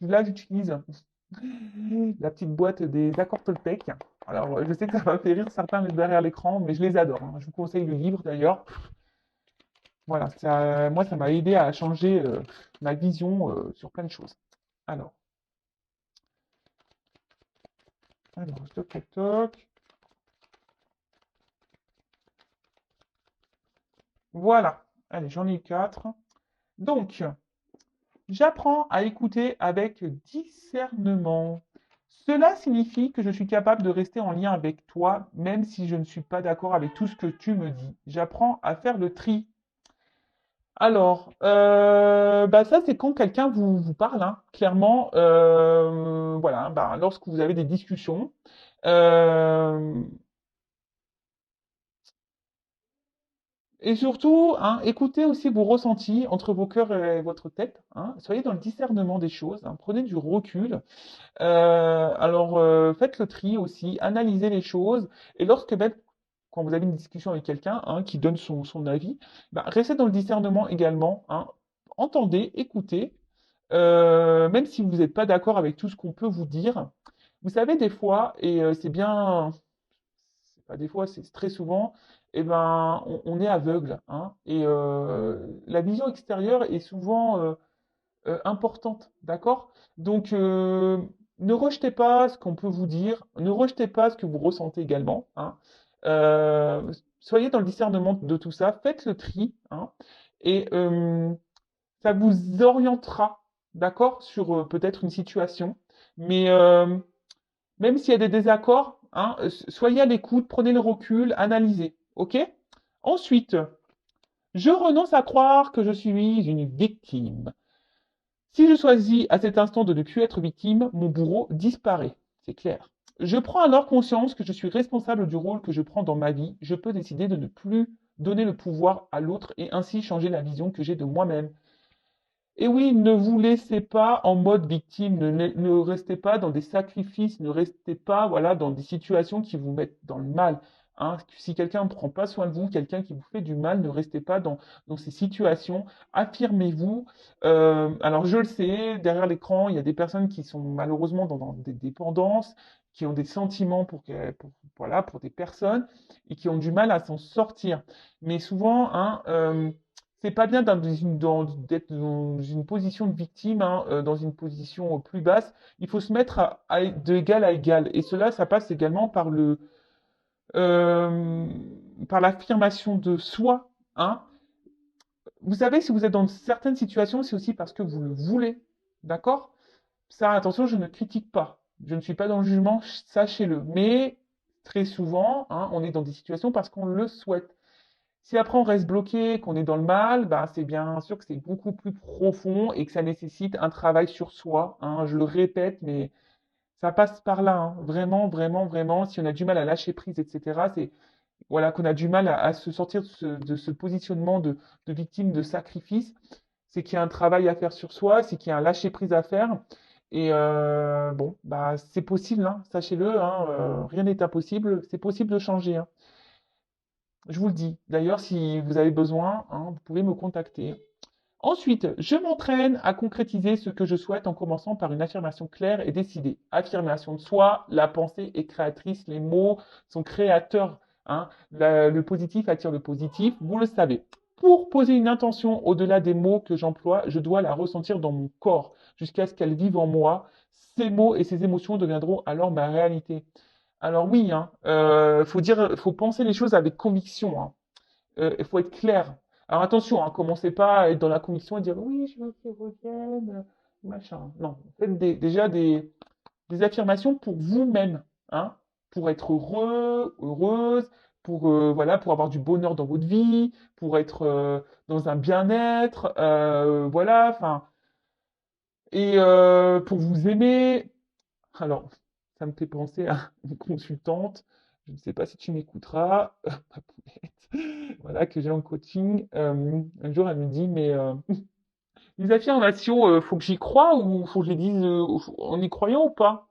Là, j'utilise la petite boîte des accords Toltec. Alors, je sais que ça va faire rire certains derrière l'écran, mais je les adore, hein. Je vous conseille le livre d'ailleurs. Voilà, ça, moi, ça m'a aidé à changer ma vision sur plein de choses. Alors, toc, toc, toc. Voilà. Allez, j'en ai 4. Donc, j'apprends à écouter avec discernement. Cela signifie que je suis capable de rester en lien avec toi, même si je ne suis pas d'accord avec tout ce que tu me dis. J'apprends à faire le tri. Alors, bah ça, c'est quand quelqu'un vous parle, hein, clairement, voilà, bah, lorsque vous avez des discussions. Euh, et surtout, hein, écoutez aussi vos ressentis entre vos cœurs et votre tête, hein. Soyez dans le discernement des choses, hein, prenez du recul. Alors, faites le tri aussi, analysez les choses. Et lorsque même, quand vous avez une discussion avec quelqu'un, hein, qui donne son avis, bah, restez dans le discernement également, hein. Entendez, écoutez, même si vous n'êtes pas d'accord avec tout ce qu'on peut vous dire. Vous savez, des fois, et c'est bien, c'est pas des fois, c'est très souvent, eh ben, on est aveugle, hein, et la vision extérieure est souvent importante, d'accord? Donc, ne rejetez pas ce qu'on peut vous dire, ne rejetez pas ce que vous ressentez également, hein. Soyez dans le discernement de tout ça, faites le tri, hein, et ça vous orientera, d'accord, sur peut-être une situation, mais même s'il y a des désaccords, hein, soyez à l'écoute, prenez le recul, analysez, ok? Ensuite, je renonce à croire que je suis une victime. Si je choisis à cet instant de ne plus être victime, mon bourreau disparaît. C'est clair. Je prends alors conscience que je suis responsable du rôle que je prends dans ma vie. Je peux décider de ne plus donner le pouvoir à l'autre et ainsi changer la vision que j'ai de moi-même. Et oui, ne vous laissez pas en mode victime, ne restez pas dans des sacrifices, ne restez pas voilà, dans des situations qui vous mettent dans le mal, hein. Si quelqu'un ne prend pas soin de vous, quelqu'un qui vous fait du mal, ne restez pas dans ces situations, affirmez-vous. Alors je le sais, derrière l'écran, il y a des personnes qui sont malheureusement dans des dépendances, qui ont des sentiments voilà, pour des personnes et qui ont du mal à s'en sortir. Mais souvent, hein, c'est pas bien d'être dans une position de victime, hein, dans une position plus basse. Il faut se mettre d'égal à égal. Et cela, ça passe également euh, par l'affirmation de soi, hein. Vous savez, si vous êtes dans certaines situations, c'est aussi parce que vous le voulez. D'accord? Ça, attention, je ne critique pas. Je ne suis pas dans le jugement, sachez-le. Mais très souvent, hein, on est dans des situations parce qu'on le souhaite. Si après on reste bloqué, qu'on est dans le mal, bah, c'est bien sûr que c'est beaucoup plus profond et que ça nécessite un travail sur soi, hein. Je le répète, mais ça passe par là, hein. Vraiment, vraiment, vraiment. Si on a du mal à lâcher prise, etc., c'est voilà qu'on a du mal à se sortir de ce positionnement de victime, de sacrifice, c'est qu'il y a un travail à faire sur soi, c'est qu'il y a un lâcher prise à faire. Et bon, bah c'est possible, hein, sachez-le, hein, rien n'est impossible, c'est possible de changer, hein. Je vous le dis. D'ailleurs, si vous avez besoin, hein, vous pouvez me contacter. Ensuite, je m'entraîne à concrétiser ce que je souhaite en commençant par une affirmation claire et décidée. Affirmation de soi, la pensée est créatrice, les mots sont créateurs, hein. Le positif attire le positif, vous le savez. Pour poser une intention au-delà des mots que j'emploie, je dois la ressentir dans mon corps jusqu'à ce qu'elle vive en moi. Ces mots et ces émotions deviendront alors ma réalité. Alors oui, hein, faut penser les choses avec conviction, hein. Il faut être clair. Alors attention, hein, commencez pas à être dans la conviction et dire oui, je veux qu'ils reviennent, machin. Non, faites déjà des affirmations pour vous-même, hein, pour être heureux, heureuse, pour voilà, pour avoir du bonheur dans votre vie, pour être dans un bien-être, voilà, enfin, et pour vous aimer. Alors, ça me fait penser à une consultante. Je ne sais pas si tu m'écouteras, ma poulette, voilà, que j'ai en coaching. Un jour, elle me dit, mais les affirmations, faut que j'y croie ou faut que je les dise en y croyant ou pas?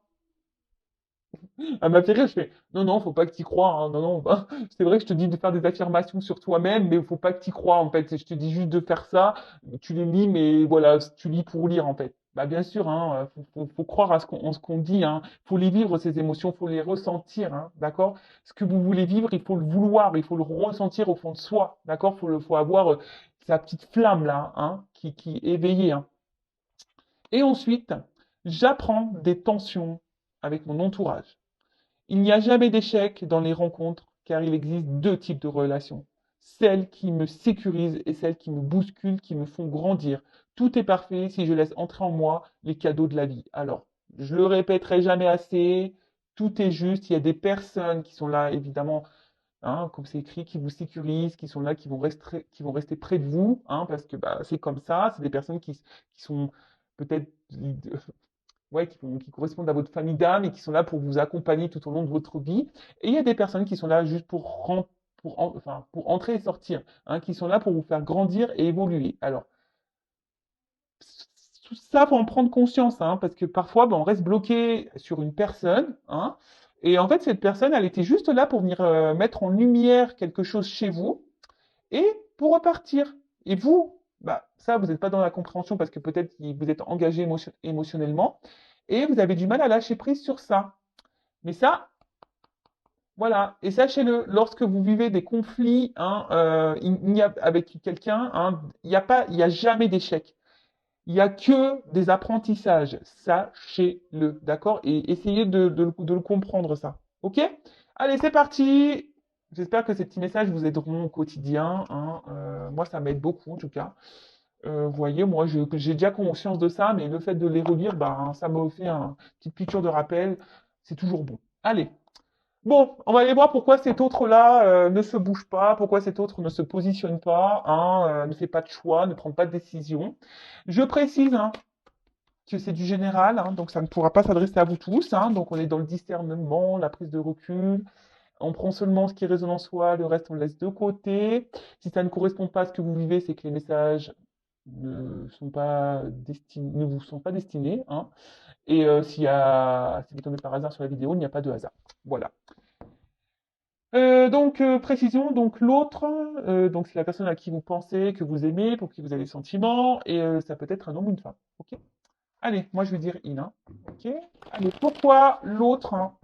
Elle m'a fait rire, je fais, non, non, faut pas que tu y crois, hein, non, non, bah, c'est vrai que je te dis de faire des affirmations sur toi-même, mais faut pas que tu y crois, en fait. Je te dis juste de faire ça, tu les lis, mais voilà, tu lis pour lire, en fait. Bah bien sûr, hein, faut croire à ce qu'on dit, hein. Faut les vivre, ces émotions, faut les ressentir, hein, d'accord? Ce que vous voulez vivre, il faut le vouloir, il faut le ressentir au fond de soi, d'accord? Faut avoir sa petite flamme là, hein, qui est éveillée, hein. Et ensuite, j'apprends des tensions avec mon entourage. Il n'y a jamais d'échec dans les rencontres, car il existe deux types de relations. Celles qui me sécurisent et celles qui me bousculent, qui me font grandir. Tout est parfait si je laisse entrer en moi les cadeaux de la vie. Alors, je le répéterai jamais assez, tout est juste. Il y a des personnes qui sont là, évidemment, hein, comme c'est écrit, qui vous sécurisent, qui sont là, qui vont rester près de vous, hein, parce que bah, c'est comme ça. C'est des personnes qui sont peut-être ouais, qui correspondent à votre famille d'âme et qui sont là pour vous accompagner tout au long de votre vie. Et il y a des personnes qui sont là juste enfin, pour entrer et sortir, hein, qui sont là pour vous faire grandir et évoluer. Alors, tout ça, faut en prendre conscience, hein, parce que parfois, ben, on reste bloqué sur une personne, hein, et en fait, cette personne, elle était juste là pour venir mettre en lumière quelque chose chez vous et pour repartir. Et vous, bah, ça, vous n'êtes pas dans la compréhension parce que peut-être vous êtes engagé émotionnellement et vous avez du mal à lâcher prise sur ça. Mais ça, voilà. Et sachez-le, lorsque vous vivez des conflits, hein, il n'y a, avec quelqu'un, hein, il y a jamais d'échec. Il n'y a que des apprentissages. Sachez-le, d'accord? Et essayez de le comprendre, ça. OK? Allez, c'est parti! J'espère que ces petits messages vous aideront au quotidien, hein. Moi, ça m'aide beaucoup, en tout cas. Vous voyez, moi, j'ai déjà conscience de ça, mais le fait de les relire, ben, ça m'a fait une petite piqûre de rappel. C'est toujours bon. Allez. Bon, on va aller voir pourquoi cet autre-là ne se bouge pas, pourquoi cet autre ne se positionne pas, hein, ne fait pas de choix, ne prend pas de décision. Je précise, hein, que c'est du général, hein, donc ça ne pourra pas s'adresser à vous tous, hein, donc on est dans le discernement, la prise de recul, on prend seulement ce qui résonne en soi, le reste on le laisse de côté. Si ça ne correspond pas à ce que vous vivez, c'est que les messages ne vous sont pas destinés, hein. Et si vous tombez par hasard sur la vidéo, il n'y a pas de hasard. Voilà. Précision, donc l'autre, donc c'est la personne à qui vous pensez, que vous aimez, pour qui vous avez des sentiments, et ça peut être un homme ou une femme. Ok? Allez, moi je vais dire in, hein. Ok? Allez, pourquoi l'autre, hein,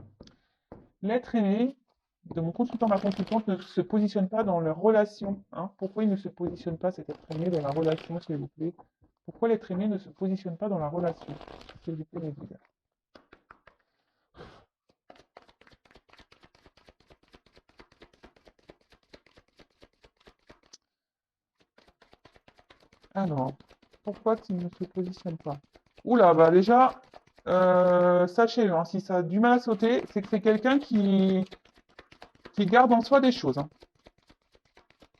l'être aimé de mon consultant, ma consultante, ne se positionne pas dans leur relation, hein? Pourquoi il ne se positionne pas, cet être aimé, dans la relation, s'il vous plaît? Pourquoi l'être aimé ne se positionne pas dans la relation? S'il vous plaît, les gars. Alors, pourquoi il ne se positionne pas? Oula, bah déjà, sachez-le, hein, si ça a du mal à sauter, c'est que c'est quelqu'un qui garde en soi des choses, hein.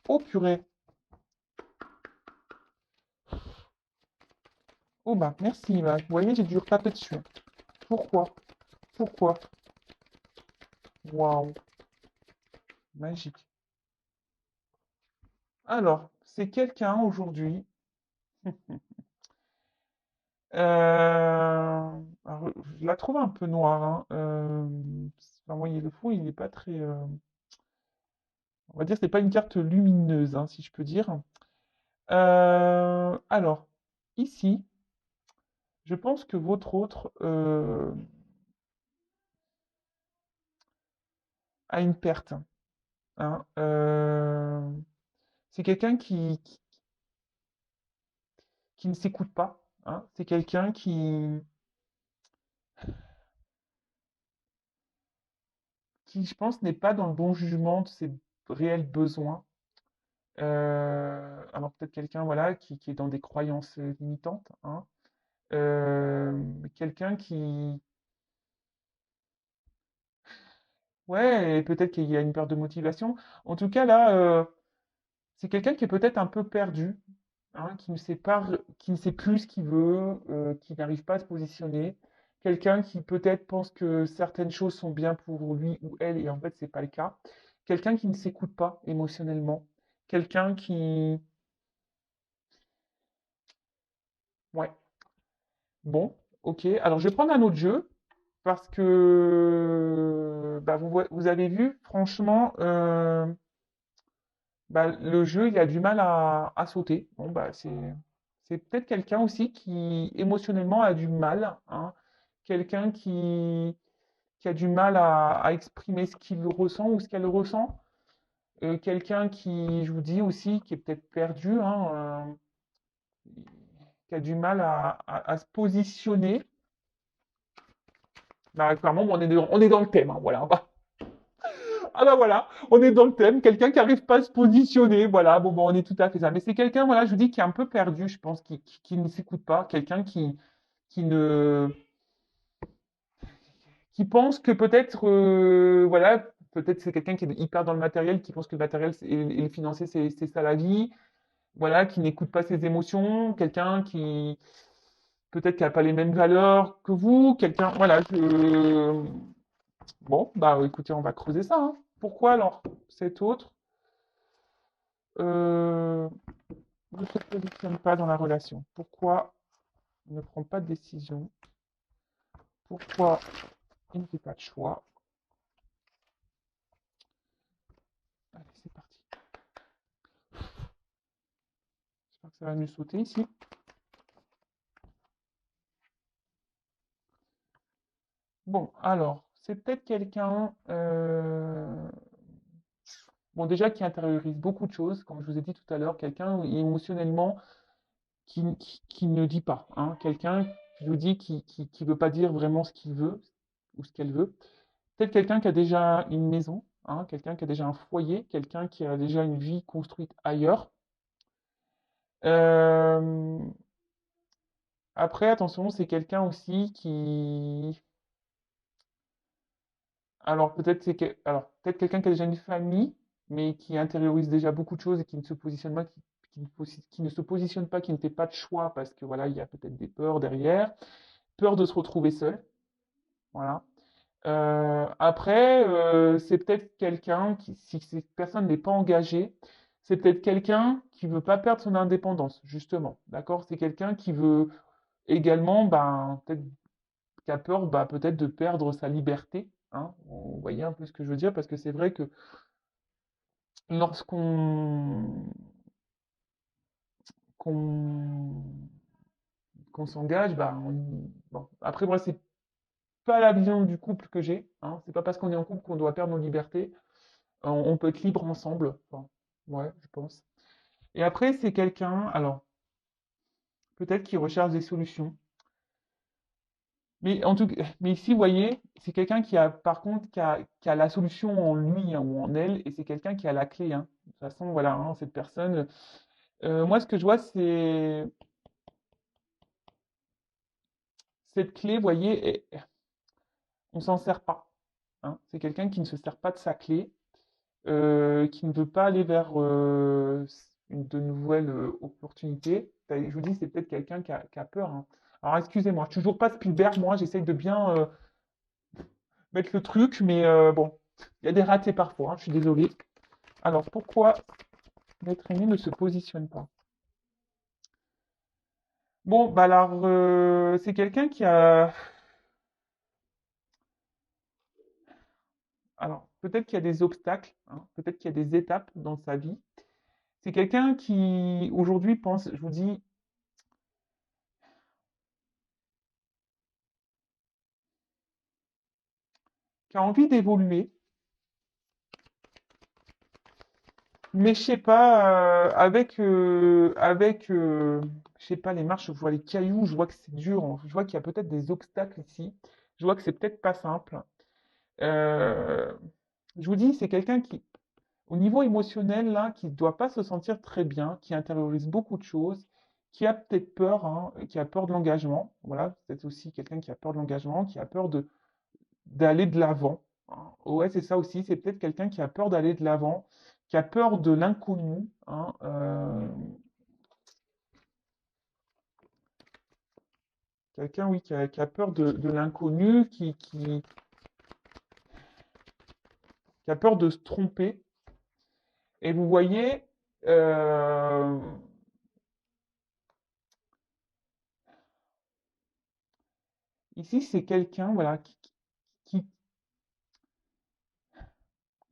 Oh purée. Oh bah merci, bah, vous voyez, j'ai dû retaper dessus. Pourquoi? Pourquoi? Waouh, magique. Alors, c'est quelqu'un aujourd'hui. Alors, je la trouve un peu noire, hein. Enfin, voyez, le fond, il n'est pas très. On va dire, c'est pas une carte lumineuse, hein, si je peux dire. Alors, ici, je pense que votre autre a une perte, hein. C'est quelqu'un qui ne s'écoute pas, hein. C'est quelqu'un qui, je pense, n'est pas dans le bon jugement de ses réels besoins. Alors peut-être quelqu'un, voilà, qui est dans des croyances limitantes, hein. Quelqu'un qui, ouais, et peut-être qu'il y a une perte de motivation. En tout cas, là, c'est quelqu'un qui est peut-être un peu perdu, hein, qui ne sait plus ce qu'il veut, qui n'arrive pas à se positionner. Quelqu'un qui peut-être pense que certaines choses sont bien pour lui ou elle, et en fait, c'est pas le cas. Quelqu'un qui ne s'écoute pas émotionnellement. Quelqu'un qui... Ouais, bon, ok. Alors, je vais prendre un autre jeu, parce que bah, vous avez vu, franchement, bah, le jeu, il a du mal à sauter. Bon, bah, C'est peut-être quelqu'un aussi qui émotionnellement a du mal, hein. Quelqu'un qui a du mal à exprimer ce qu'il ressent ou ce qu'elle ressent. Quelqu'un qui, je vous dis aussi, qui est peut-être perdu, hein, qui a du mal à se positionner. Là, clairement, on est dans le thème, hein, voilà. Ah bah voilà, on est dans le thème, quelqu'un qui n'arrive pas à se positionner, voilà, bon, on est tout à fait ça. Mais c'est quelqu'un, voilà, je vous dis, qui est un peu perdu, je pense, qui ne s'écoute pas, quelqu'un qui ne, qui pense que peut-être, voilà, peut-être c'est quelqu'un qui est hyper dans le matériel, qui pense que le matériel et le financier, c'est ça la vie, voilà, qui n'écoute pas ses émotions, quelqu'un qui, peut-être qui n'a pas les mêmes valeurs que vous, quelqu'un, voilà, bon, bah écoutez, on va creuser ça, hein. Pourquoi alors cet autre euh, ne se positionne pas dans la relation? Pourquoi il ne prend pas de décision? Pourquoi il ne fait pas de choix? Allez, c'est parti. J'espère que ça va mieux sauter ici. Bon, alors, c'est peut-être quelqu'un, bon, déjà qui intériorise beaucoup de choses, comme je vous ai dit tout à l'heure, quelqu'un émotionnellement qui ne dit pas, hein, quelqu'un, je vous dis, qui veut pas dire vraiment ce qu'il veut ou ce qu'elle veut. Peut-être quelqu'un qui a déjà une maison, hein, quelqu'un qui a déjà un foyer, quelqu'un qui a déjà une vie construite ailleurs. Euh, Après, attention, c'est quelqu'un aussi qui, alors peut-être alors peut-être quelqu'un qui a déjà une famille, mais qui intériorise déjà beaucoup de choses et qui ne se positionne pas, qui ne se positionne pas, qui ne fait pas de choix parce que voilà, il y a peut-être des peurs derrière, peur de se retrouver seul, voilà. Après, c'est peut-être quelqu'un qui, si cette personne n'est pas engagée, c'est peut-être quelqu'un qui veut pas perdre son indépendance, justement, d'accord? C'est quelqu'un qui veut également, ben, peut-être qui a peur, bah, peut-être de perdre sa liberté, hein. Vous voyez un peu ce que je veux dire, parce que c'est vrai que lorsqu'on qu'on qu'on s'engage, bah, bon. Après, moi, c'est pas la vision du couple que j'ai, hein. C'est pas parce qu'on est en couple qu'on doit perdre nos libertés. On peut être libre ensemble. Enfin, ouais, je pense. Et après, c'est quelqu'un, alors, peut-être qui recherche des solutions. Mais en tout cas, mais ici, vous voyez, c'est quelqu'un qui a, par contre, qui a la solution en lui, hein, ou en elle, et c'est quelqu'un qui a la clé, hein. De toute façon, voilà, hein, cette personne. Moi, ce que je vois, c'est cette clé, vous voyez, on s'en sert pas, hein. C'est quelqu'un qui ne se sert pas de sa clé, qui ne veut pas aller vers de nouvelles opportunités. Je vous dis, c'est peut-être quelqu'un qui a peur, hein. Alors, excusez-moi, je suis toujours pas Spielberg, moi, j'essaye de bien mettre le truc, mais bon, il y a des ratés parfois, hein, je suis désolé. Alors, pourquoi l'être aimé ne se positionne pas? Bon, bah alors, c'est quelqu'un qui a... Alors, peut-être qu'il y a des obstacles, hein, peut-être qu'il y a des étapes dans sa vie. C'est quelqu'un qui, aujourd'hui, pense, je vous dis, qui a envie d'évoluer, mais je sais pas, je sais pas, les marches, je vois les cailloux, je vois que c'est dur, je vois qu'il y a peut-être des obstacles ici, je vois que c'est peut-être pas simple. Euh, je vous dis, c'est quelqu'un qui, au niveau émotionnel, là, qui ne doit pas se sentir très bien, qui intériorise beaucoup de choses, qui a peut-être peur, hein, qui a peur de l'engagement. Voilà, c'est aussi quelqu'un qui a peur de l'engagement, qui a peur d'aller de l'avant, hein. Ouais, c'est ça aussi, c'est peut-être quelqu'un qui a peur d'aller de l'avant, qui a peur de l'inconnu, hein, quelqu'un, oui, qui a peur de l'inconnu, qui a peur de se tromper. Et vous voyez, euh, ici, c'est quelqu'un, voilà, qui,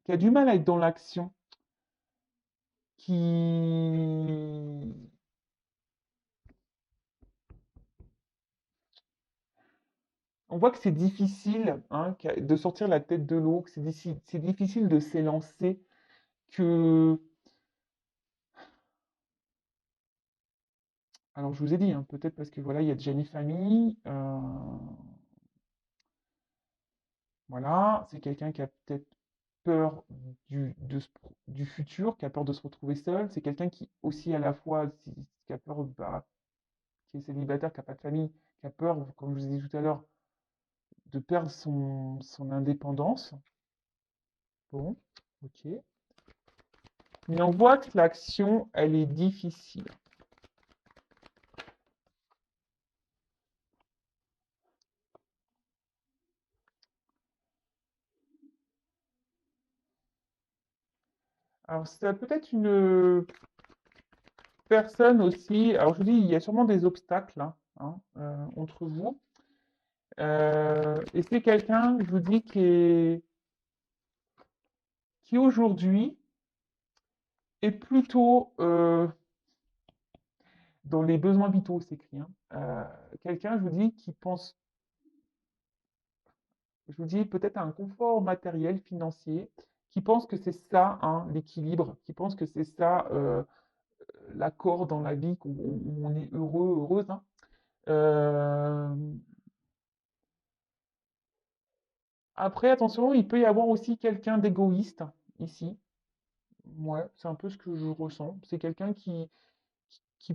qui a du mal à être dans l'action, qui, on voit que c'est difficile hein, de sortir la tête de l'eau, que c'est difficile de s'élancer, que... Alors, je vous ai dit, hein, peut-être parce que voilà, il y a déjà une famille, voilà, c'est quelqu'un qui a peut-être peur du futur, qui a peur de se retrouver seul, c'est quelqu'un qui aussi à la fois, qui a peur, bah, qui est célibataire, qui n'a pas de famille, qui a peur, comme je vous ai dit tout à l'heure, de perdre son indépendance. Bon, ok. Mais on voit que l'action, elle est difficile. Alors, c'est peut-être une personne aussi. Alors, je vous dis, il y a sûrement des obstacles hein, entre vous. Et c'est quelqu'un, je vous dis, qui aujourd'hui est plutôt dans les besoins vitaux, c'est écrit. Hein. Quelqu'un, je vous dis, qui pense, je vous dis, peut-être à un confort matériel, financier, qui pense que c'est ça, hein, l'équilibre, qui pense que c'est ça, l'accord dans la vie, où on est heureux, heureuse. Hein. Euh, Après, attention, il peut y avoir aussi quelqu'un d'égoïste ici. Ouais, c'est un peu ce que je ressens. C'est quelqu'un qui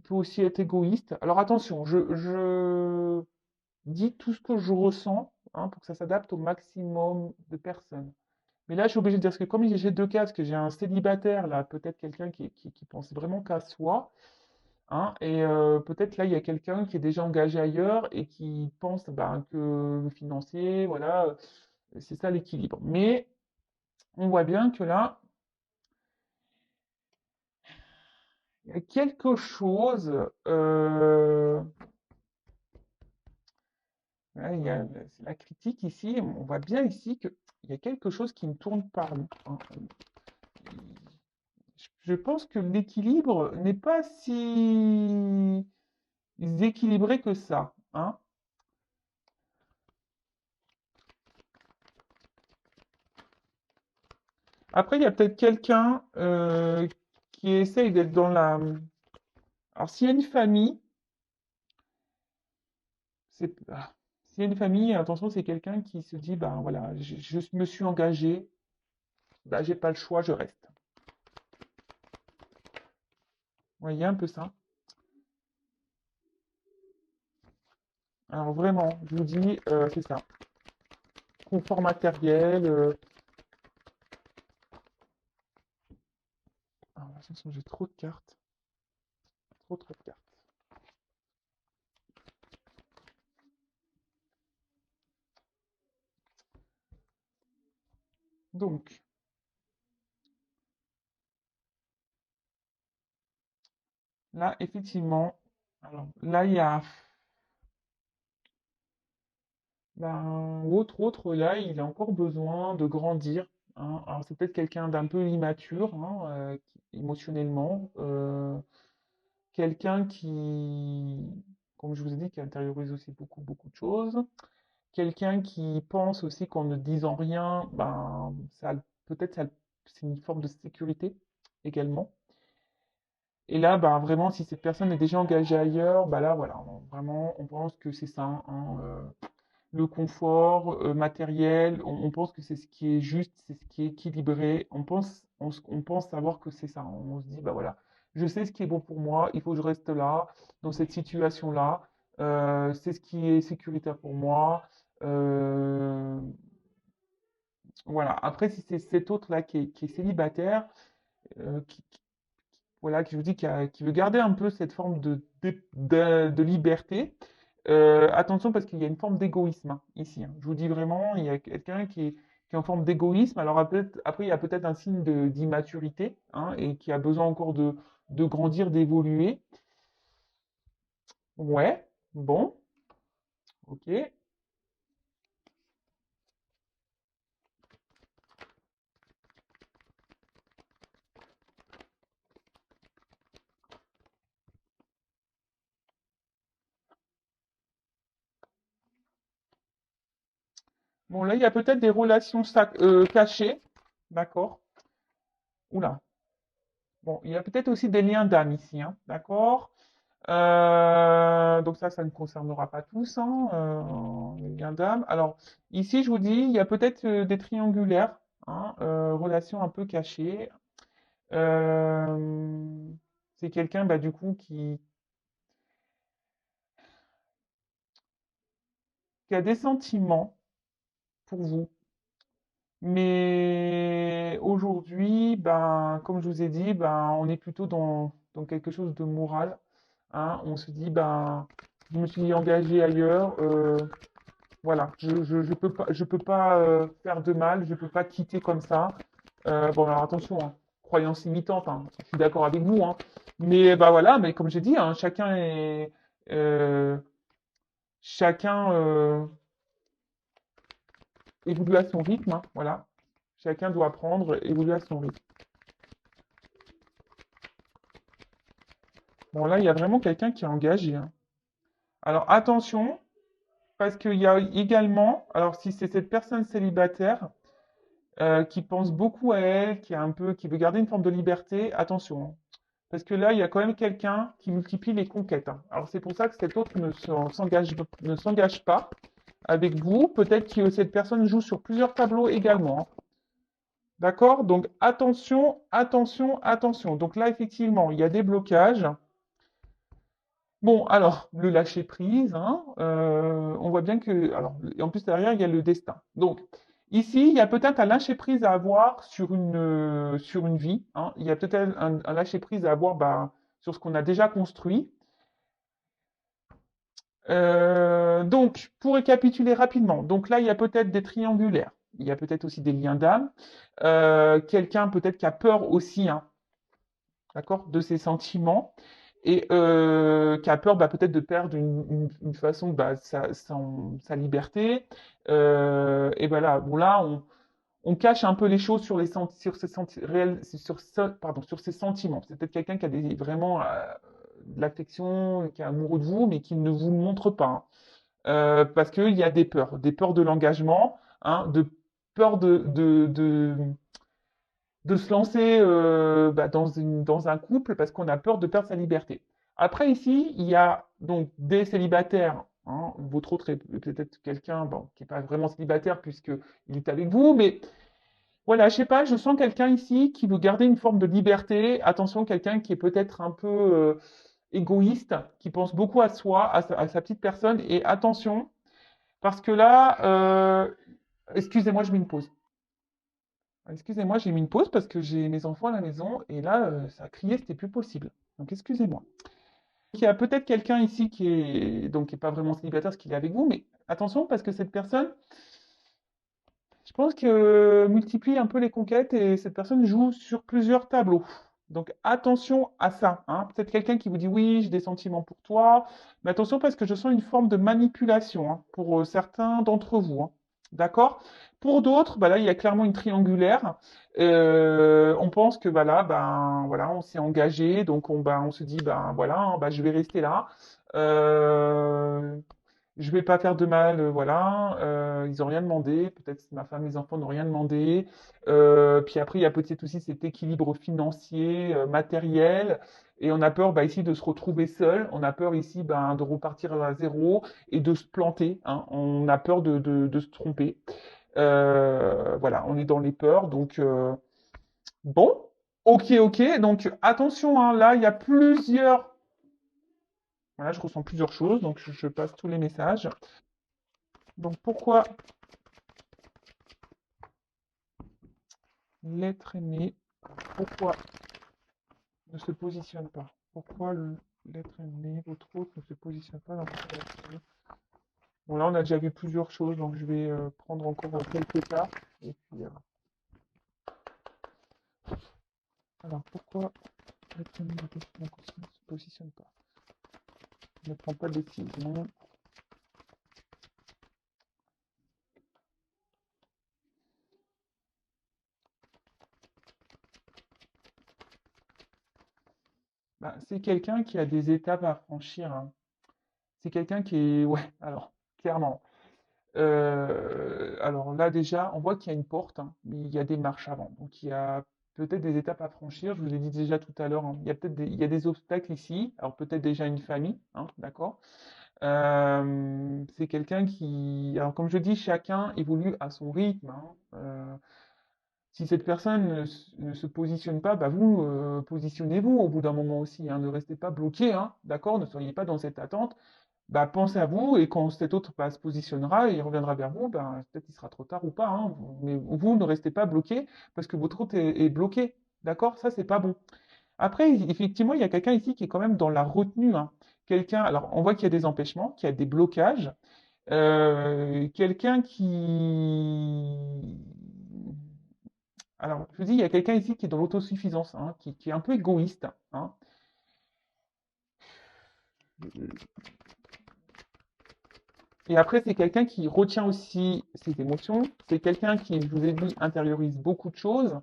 peut aussi être égoïste. Alors attention, je dis tout ce que je ressens hein, pour que ça s'adapte au maximum de personnes. Mais là, je suis obligé de dire, parce que comme j'ai deux cas, parce que j'ai un célibataire, là, peut-être quelqu'un qui pense vraiment qu'à soi, hein, et peut-être là, il y a quelqu'un qui est déjà engagé ailleurs et qui pense ben, que le financier, voilà, c'est ça l'équilibre. Mais on voit bien que là, il y a quelque chose, ouais, c'est la critique ici, on voit bien ici qu'il y a quelque chose qui ne tourne pas rond. Hein. Je pense que l'équilibre n'est pas si équilibré que ça. Hein. Après, il y a peut-être quelqu'un qui essaye d'être dans la... Alors, s'il y a une famille, c'est... s'il y a une famille, attention, c'est quelqu'un qui se dit, ben voilà, je me suis engagé, ben, j'ai pas le choix, je reste. Vous voyez un peu ça? Alors vraiment, je vous dis, c'est ça. Confort matériel. Alors, attention, j'ai trop de cartes. Trop de cartes. Donc, là, effectivement, alors là, il y a, ben, là, il a encore besoin de grandir. Hein. Alors, c'est peut-être quelqu'un d'un peu immature, hein, émotionnellement. Quelqu'un qui, comme je vous ai dit, qui intériorise aussi beaucoup de choses. Quelqu'un qui pense aussi qu'en ne disant rien, ben, ça, peut-être c'est une forme de sécurité également. Et là, ben, vraiment, si cette personne est déjà engagée ailleurs, ben là, voilà, vraiment, on pense que c'est ça, hein, le confort matériel, on pense que c'est ce qui est juste, c'est ce qui est équilibré, on pense savoir que c'est ça. On se dit, bah voilà, je sais ce qui est bon pour moi, il faut que je reste là, dans cette situation-là, c'est ce qui est sécuritaire pour moi. euh, voilà. Après, si c'est cet autre-là qui est célibataire, voilà, qui je vous dis, qui veut garder un peu cette forme de liberté, attention parce qu'il y a une forme d'égoïsme hein, ici. Hein. Je vous dis vraiment, il y a quelqu'un qui est en forme d'égoïsme. Alors après, il y a peut-être un signe d'immaturité hein, et qui a besoin encore de grandir, d'évoluer. Ouais, bon, ok. Bon, là, il y a peut-être des relations cachées. D'accord. Oula. Bon, il y a peut-être aussi des liens d'âme ici, hein. D'accord. Donc ça ne concernera pas tous, hein, les liens d'âme. Alors, ici, je vous dis, il y a peut-être des triangulaires, hein, relations un peu cachées. Euh, c'est quelqu'un, bah, du coup, qui a des sentiments pour vous. Mais aujourd'hui, ben, comme je vous ai dit, ben, on est plutôt dans quelque chose de moral, hein. On se dit, ben, je me suis engagé ailleurs, voilà, je peux pas faire de mal, je peux pas quitter comme ça. Bon, alors attention, hein, croyance limitante, hein, je suis d'accord avec vous, hein. Mais bah voilà, mais comme j'ai dit, hein, euh, chacun évolue à son rythme, hein, voilà. Chacun doit apprendre, évoluer à son rythme. Bon, là, il y a vraiment quelqu'un qui est engagé, hein. Alors attention, parce qu'il y a également, alors si c'est cette personne célibataire qui pense beaucoup à elle, qui veut garder une forme de liberté, attention, hein. Parce que là, il y a quand même quelqu'un qui multiplie les conquêtes, hein. Alors c'est pour ça que cet autre ne s'engage pas avec vous. Peut-être que cette personne joue sur plusieurs tableaux également, hein. D'accord? Donc attention, attention, attention. Donc là, effectivement, il y a des blocages. Bon, alors, le lâcher prise, hein, on voit bien que, alors, et en plus derrière, il y a le destin. Donc, ici, il y a peut-être un lâcher prise à avoir sur une vie, hein. Il y a peut-être un lâcher prise à avoir bah, sur ce qu'on a déjà construit. Donc, pour récapituler rapidement, donc là, il y a peut-être des triangulaires, il y a peut-être aussi des liens d'âme, quelqu'un peut-être qui a peur aussi, hein, d'accord, de ses sentiments et qui a peur bah, peut-être de perdre une façon bah, sa liberté. Et voilà, bon là, on cache un peu les choses sur sur ses réels, pardon, sur ses sentiments. C'est peut-être quelqu'un qui a vraiment de l'affection, qui est amoureux de vous, mais qui ne vous le montre pas, hein. Parce qu'il y a des peurs de l'engagement, hein, de peur de se lancer bah, dans un couple parce qu'on a peur de perdre sa liberté. Après, ici, il y a donc des célibataires, hein. Votre autre est peut-être quelqu'un bon, qui n'est pas vraiment célibataire puisqu'il est avec vous, mais voilà, je sais pas, je sens quelqu'un ici qui veut garder une forme de liberté. Attention, quelqu'un qui est peut-être un peu égoïste, qui pense beaucoup à soi, à sa petite personne. Et attention, parce que là, excusez-moi, je mets une pause. Excusez-moi, j'ai mis une pause parce que j'ai mes enfants à la maison et là, ça a crié, c'était plus possible. Donc, excusez-moi. Il y a peut-être quelqu'un ici qui est pas vraiment célibataire parce qu'il est avec vous, mais attention parce que cette personne, je pense que multiplie un peu les conquêtes et cette personne joue sur plusieurs tableaux. Donc attention à ça, hein. Peut-être quelqu'un qui vous dit oui, j'ai des sentiments pour toi, mais attention parce que je sens une forme de manipulation, hein, pour certains d'entre vous, hein. D'accord? Pour d'autres, bah là, il y a clairement une triangulaire. On pense que bah là, ben voilà, on s'est engagé, donc on se dit ben voilà, hein, bah, je vais rester là. Euh, je vais pas faire de mal, voilà. Ils ont rien demandé. Peut-être ma femme, mes enfants n'ont rien demandé. Puis après, il y a peut-être aussi cet équilibre financier, matériel. Et on a peur bah, ici de se retrouver seul. On a peur ici ben, de repartir à zéro et de se planter, hein. On a peur de se tromper. Voilà, on est dans les peurs. Donc, bon, ok, ok. Donc, attention, hein, là, il y a plusieurs. Voilà, je ressens plusieurs choses. Donc, je passe tous les messages. Donc, pourquoi l'être aimé, pourquoi ne se positionne pas? Pourquoi l'être aimé, votre autre, ne se positionne pas dans votre relation? Bon, là, on a déjà vu plusieurs choses, donc je vais prendre encore quelques cas. Et puis, alors, pourquoi l'être aimé, votre autre, ne se positionne pas? Ne prend pas de décision. Bah, c'est quelqu'un qui a des étapes à franchir, hein. C'est quelqu'un qui est, ouais, alors, clairement. Alors là, déjà, on voit qu'il y a une porte, hein, mais il y a des marches avant. Donc, il y a peut-être des étapes à franchir. Je vous l'ai dit déjà tout à l'heure, hein. Il y a peut-être il y a des obstacles ici. Alors, peut-être déjà une famille, hein, d'accord? C'est quelqu'un qui, alors comme je dis, chacun évolue à son rythme, hein. Si cette personne ne se positionne pas, bah vous, positionnez-vous au bout d'un moment aussi, hein. Ne restez pas bloqué, hein, d'accord? Ne soyez pas dans cette attente. Bah, pensez à vous et quand cet autre bah, se positionnera et il reviendra vers vous, bah, peut-être qu'il sera trop tard ou pas, hein. Mais vous ne restez pas bloqué parce que votre autre est bloqué, d'accord? Ça, c'est pas bon. Après, effectivement, il y a quelqu'un ici qui est quand même dans la retenue, hein. Quelqu'un, alors on voit qu'il y a des empêchements, qu'il y a des blocages. Quelqu'un qui... Alors, je vous dis, il y a quelqu'un ici qui est dans l'autosuffisance, hein, qui est un peu égoïste, hein. Et après, c'est quelqu'un qui retient aussi ses émotions. C'est quelqu'un qui, je vous ai dit, intériorise beaucoup de choses.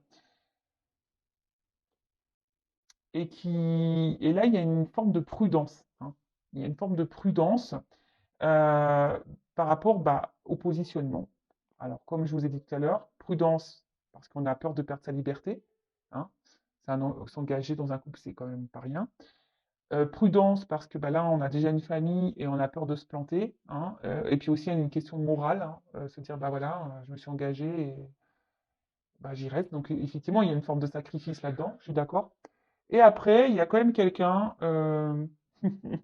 Et là, il y a une forme de prudence, hein. Il y a une forme de prudence euh, par rapport bah, au positionnement. Alors, comme je vous ai dit tout à l'heure, prudence parce qu'on a peur de perdre sa liberté, hein. S'engager dans un couple, c'est quand même pas rien. Prudence parce que bah, là, on a déjà une famille et on a peur de se planter, hein. Et puis aussi, il y a une question morale, hein. Se dire, bah voilà, je me suis engagé et bah, j'y reste. Donc, effectivement, il y a une forme de sacrifice là-dedans, je suis d'accord. Et après, il y a quand même quelqu'un, il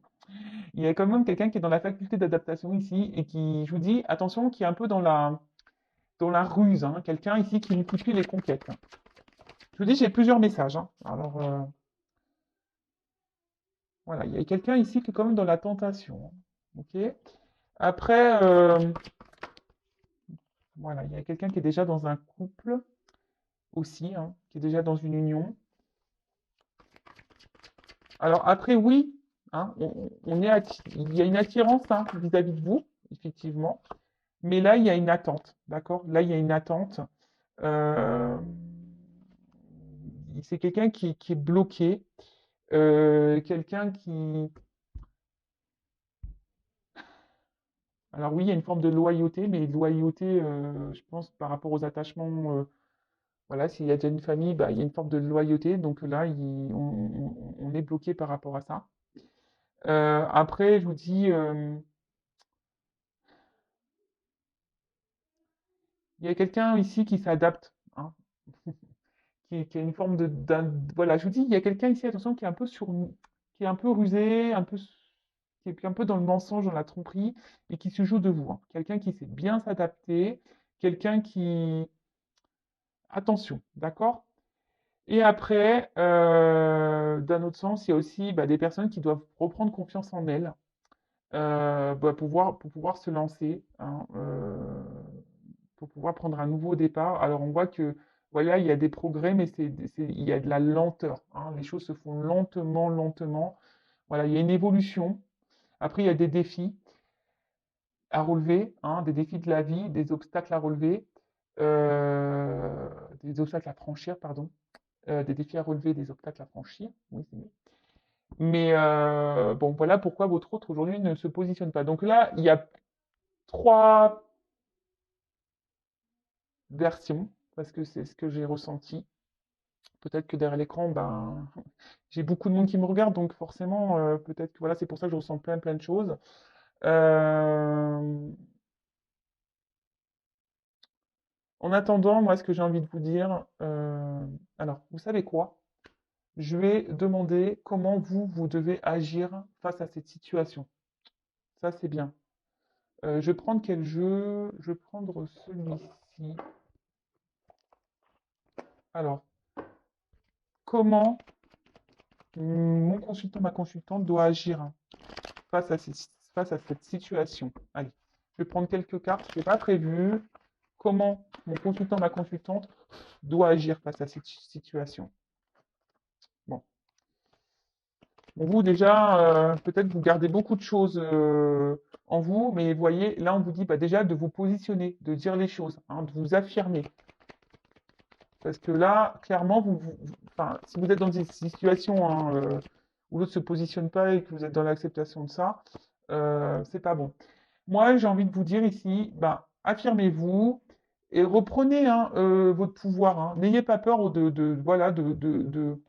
y a quand même quelqu'un qui est dans la faculté d'adaptation ici et qui, je vous dis, attention, qui est un peu dans la ruse, hein. Quelqu'un ici qui multiplie les conquêtes. Je vous dis, j'ai plusieurs messages, hein. Alors, voilà, il y a quelqu'un ici qui est quand même dans la tentation, hein. Ok? Après, voilà, il y a quelqu'un qui est déjà dans un couple aussi, hein, qui est déjà dans une union. Alors après, oui, hein, il y a une attirance hein, vis-à-vis de vous, effectivement, mais là, il y a une attente, d'accord? Là, il y a une attente. Euh, c'est quelqu'un qui est bloqué, quelqu'un qui... Alors oui, il y a une forme de loyauté, mais loyauté, je pense, par rapport aux attachements, voilà, s'il y a déjà une famille, bah, il y a une forme de loyauté, donc là, on est bloqué par rapport à ça. Après, je vous dis, il y a quelqu'un ici qui s'adapte, hein, qui a une forme voilà, je vous dis, il y a quelqu'un ici, attention, qui est un peu rusé, qui est un peu dans le mensonge, dans la tromperie, et qui se joue de vous, hein. Quelqu'un qui sait bien s'adapter, quelqu'un qui... Attention, d'accord? Et après, d'un autre sens, il y a aussi bah, des personnes qui doivent reprendre confiance en elles bah, pour pouvoir se lancer, hein, pour pouvoir prendre un nouveau départ. Alors on voit que voilà, il y a des progrès, mais il y a de la lenteur, hein. Les choses se font lentement, lentement. Voilà, il y a une évolution. Après, il y a des défis à relever, hein, des défis de la vie, des obstacles à relever, des obstacles à franchir, pardon. Des défis à relever, des obstacles à franchir. Oui, c'est mieux. Mais bon, voilà pourquoi votre autre aujourd'hui ne se positionne pas. Donc là, il y a trois versions, parce que c'est ce que j'ai ressenti. Peut-être que derrière l'écran, ben, j'ai beaucoup de monde qui me regarde, donc forcément, peut-être que voilà, c'est pour ça que je ressens plein, plein de choses. Euh, En attendant, moi, ce que j'ai envie de vous dire, alors, vous savez quoi? Je vais demander comment vous, vous devez agir face à cette situation. Ça, c'est bien. Je vais prendre quel jeu? Je vais prendre celui-ci. Alors, comment mon consultant, ma consultante doit agir face à, face à cette situation? Allez, je vais prendre quelques cartes. Je n'ai pas prévu. Comment mon consultant, ma consultante doit agir face à cette situation? Bon. Bon, vous, déjà, peut-être vous gardez beaucoup de choses en vous, mais voyez, là, on vous dit bah, déjà de vous positionner, de dire les choses, hein, de vous affirmer. Parce que là, clairement, enfin, si vous êtes dans une situation hein, où l'autre ne se positionne pas et que vous êtes dans l'acceptation de ça, c'est pas bon. Moi, j'ai envie de vous dire ici, ben, affirmez-vous et reprenez hein, votre pouvoir. Hein. N'ayez pas peur voilà, de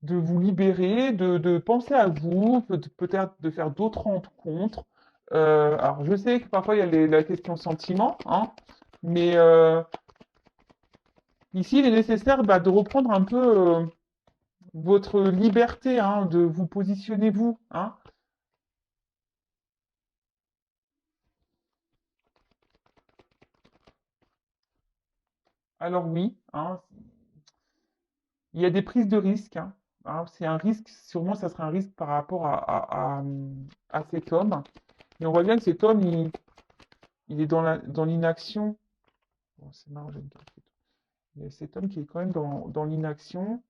vous libérer, de penser à vous, peut-être de faire d'autres rencontres. Alors, je sais que parfois, il y a la question sentiment, hein, mais ici, il est nécessaire bah, de reprendre un peu votre liberté, hein, de vous positionner vous. Hein. Alors oui, hein, il y a des prises de risques. Hein. Hein, c'est un risque, sûrement, ça serait un risque par rapport à cet homme. Mais on voit bien que cet homme, il est dans l'inaction. Bon, c'est marrant, j'ai une carte. Il y a cet homme qui est quand même dans l'inaction.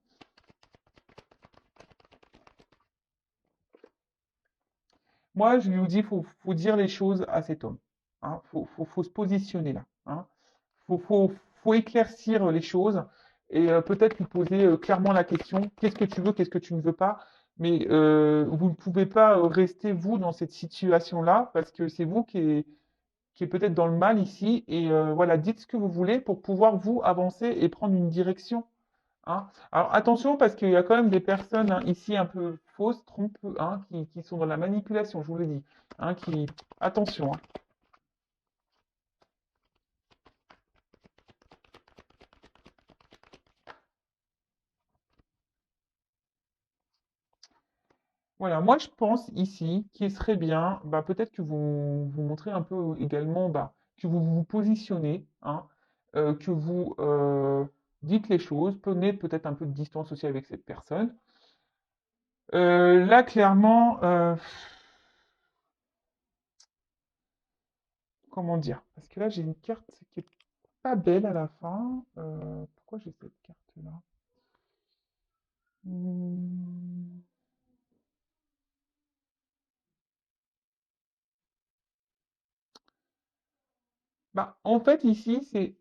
Moi, je lui dis, faut dire les choses à cet homme. Hein. Faut se positionner là. Hein. Faut, faut, faut éclaircir les choses et peut-être lui poser clairement la question, qu'est-ce que tu veux, qu'est-ce que tu ne veux pas. Mais vous ne pouvez pas rester, vous, dans cette situation-là, parce que c'est vous qui est peut-être dans le mal ici. Et voilà, dites ce que vous voulez pour pouvoir, vous, avancer et prendre une direction. Hein. Alors attention parce qu'il y a quand même des personnes hein, ici un peu fausses, trompeuses, hein, qui sont dans la manipulation, je vous le dis. Hein, Attention. Hein. Voilà, moi je pense ici qu'il serait bien, bah, peut-être que vous montrez un peu également bah, que vous vous positionnez, hein, que vous dites les choses, prenez peut-être un peu de distance aussi avec cette personne. Là, clairement, comment dire? Parce que là, j'ai une carte qui est pas belle à la fin. Pourquoi j'ai cette carte-là? Hmm. Bah, en fait, ici, c'est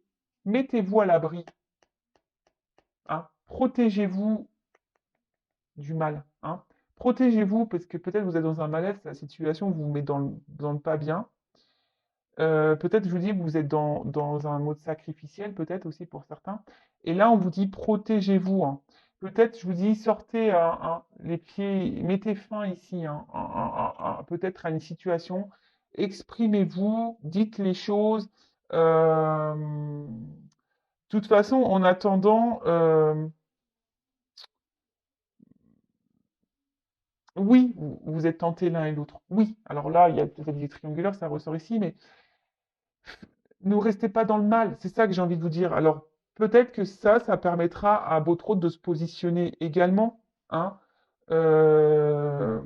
mettez-vous à l'abri, hein. Protégez-vous du mal, hein. Protégez-vous parce que peut-être vous êtes dans un malaise, la situation vous met dans le pas bien. Peut-être, je vous dis, vous êtes dans un mode sacrificiel, peut-être aussi pour certains. Et là, on vous dit protégez-vous. Hein. Peut-être, je vous dis, sortez les pieds, mettez fin ici, hein, peut-être à une situation. Exprimez-vous, dites les choses. De toute façon, en attendant, oui, vous êtes tentés l'un et l'autre. Oui, alors là, il y a peut-être des triangulaires, ça ressort ici, mais ne restez pas dans le mal, c'est ça que j'ai envie de vous dire. Alors, peut-être que ça permettra à votre hôte de se positionner également, hein. Euh,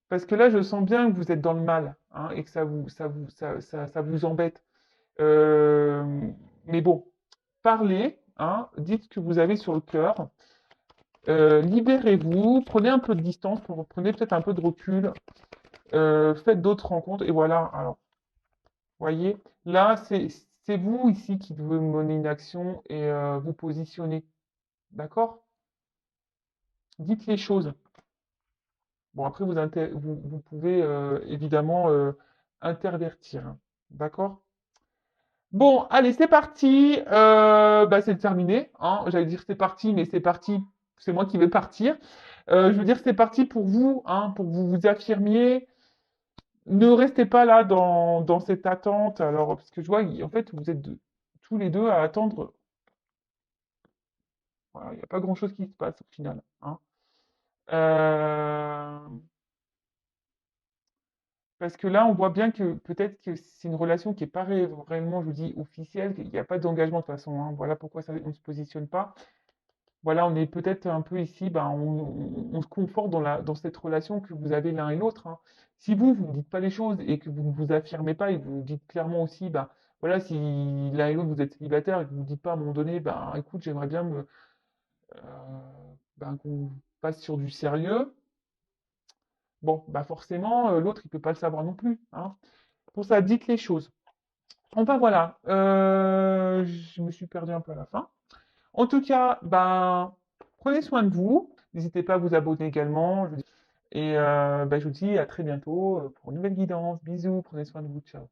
Parce que là, je sens bien que vous êtes dans le mal, hein, et que ça vous embête. Euh, mais bon, parlez, hein, dites ce que vous avez sur le cœur, libérez-vous, prenez un peu de distance, prenez peut-être un peu de recul, faites d'autres rencontres, et voilà. Alors, voyez, là, c'est vous ici qui devez mener une action et vous positionner. D'accord? Dites les choses. Bon, après, vous pouvez évidemment intervertir. Hein. D'accord? Bon, allez, c'est parti. Bah, c'est terminé. Hein. J'allais dire c'est parti, mais c'est parti. C'est moi qui vais partir. Je veux dire, c'est parti pour vous, hein, pour que vous vous affirmiez. Ne restez pas là dans cette attente. Alors, parce que je vois, en fait, vous êtes tous les deux à attendre. Voilà, il n'y a pas grand-chose qui se passe au final. Hein. Euh, Parce que là, on voit bien que peut-être que c'est une relation qui n'est pas réellement, je vous dis, officielle, qu'il n'y a pas d'engagement de toute façon. Hein. Voilà pourquoi on ne se positionne pas. Voilà, on est peut-être un peu ici, ben, on se conforte dans cette relation que vous avez l'un et l'autre. Hein. Si vous ne dites pas les choses et que vous ne vous affirmez pas et que vous dites clairement aussi, ben, voilà, si l'un et l'autre vous êtes célibataire et que vous ne dites pas à un moment donné, ben, écoute, j'aimerais bien euh, qu'on passe sur du sérieux, bon, bah forcément, l'autre, il peut pas le savoir non plus. Hein. Pour ça, dites les choses. Enfin voilà, je me suis perdu un peu à la fin. En tout cas, ben, prenez soin de vous. N'hésitez pas à vous abonner également. Et bah, je vous dis à très bientôt pour une nouvelle guidance. Bisous, prenez soin de vous, ciao.